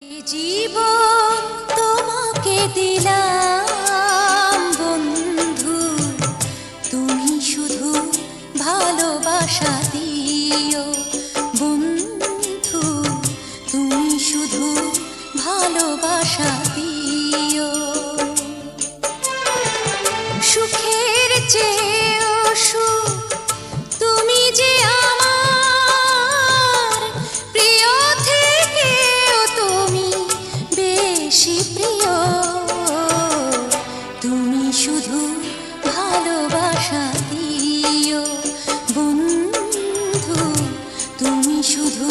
জীবন তোমাকে দিলাম বন্ধু, তুমি শুধু ভালোবাসা দিও বন্ধু, তুমি শুধু ভালোবাসা দিও। সুখের চেয়েও সুখ তুমি যে আমার প্রিয় থেকেও তুমি বেশি প্রিয়, তুমি শুধু ভালোবাসা দিও বন্ধু, তুমি শুধু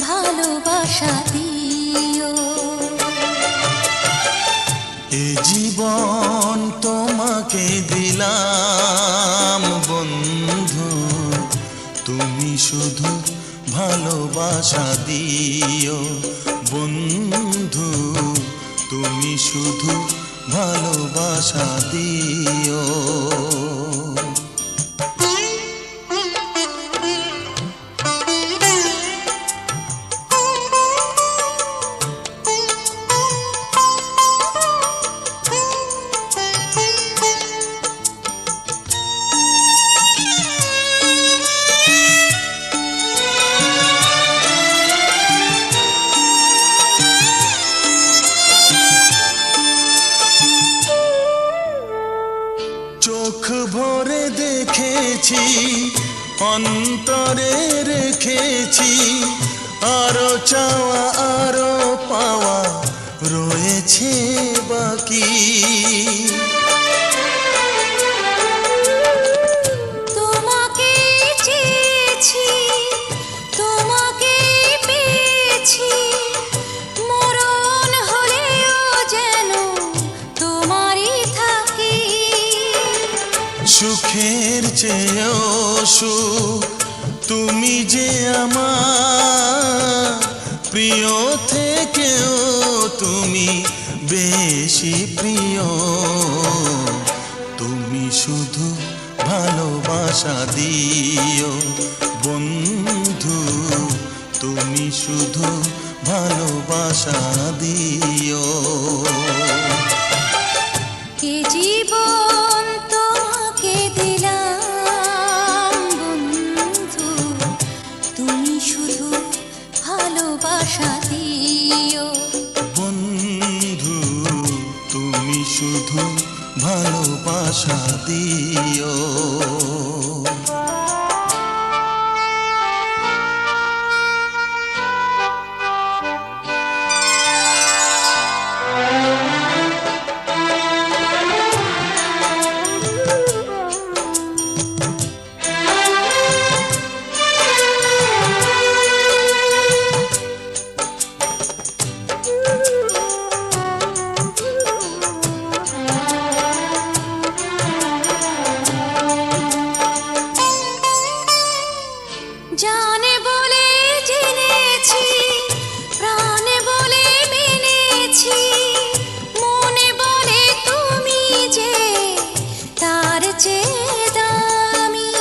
ভালোবাসা দিও। এ জীবন তোমাকে দিলাম বন্ধু, তুমি শুধু ভালোবাসা দিও বন্ধু, তুমি শুধু ভালোবাসা দিও। চোখ ভরে দেখেছি, অন্তরে রেখেছি, আরো চাওয়া আরো পাওয়া রয়েছে বাকি। তোমাকে চেয়েছি, তোমাকে পেয়েছি, মরণ হলেও যেন তোমারই থাকি। সুখের চেয়েও সুখ তুমি যে আমার প্রিয় থেকেও তুমি বেশি প্রিয়, তুমি শুধু ভালোবাসা দিও বন্ধু, তুমি শুধু ভালোবাসা দিও। এ জীবন তোমাকে দিলাম বন্ধু, তুমি শুধু ভালোবাসা দিও বন্ধু, তুমি শুধু ভালোবাসা দিও। জানে বলে জেনেছি, প্রাণে বলে মেনেছি, মনে বলে তুমি যে তার চেয়ে দামি।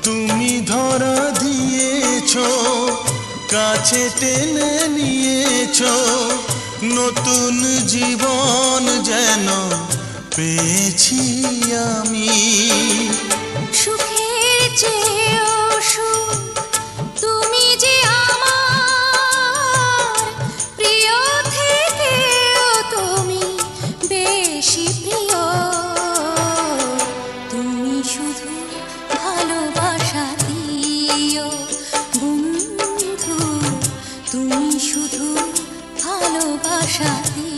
তুমি ধরা দিয়েছ, কাছে টেনে নিয়েছ, নতুন জীবন যেন পেয়েছি আমি। সুখের চেয়েও সুখ তুমি যে আমার প্রিয় থেকেও তুমি বেশি প্রিয়, তুমি শুধু ভালোবাসা দিও বন্ধু, তুমি শুধু ভালোবাসা দিও।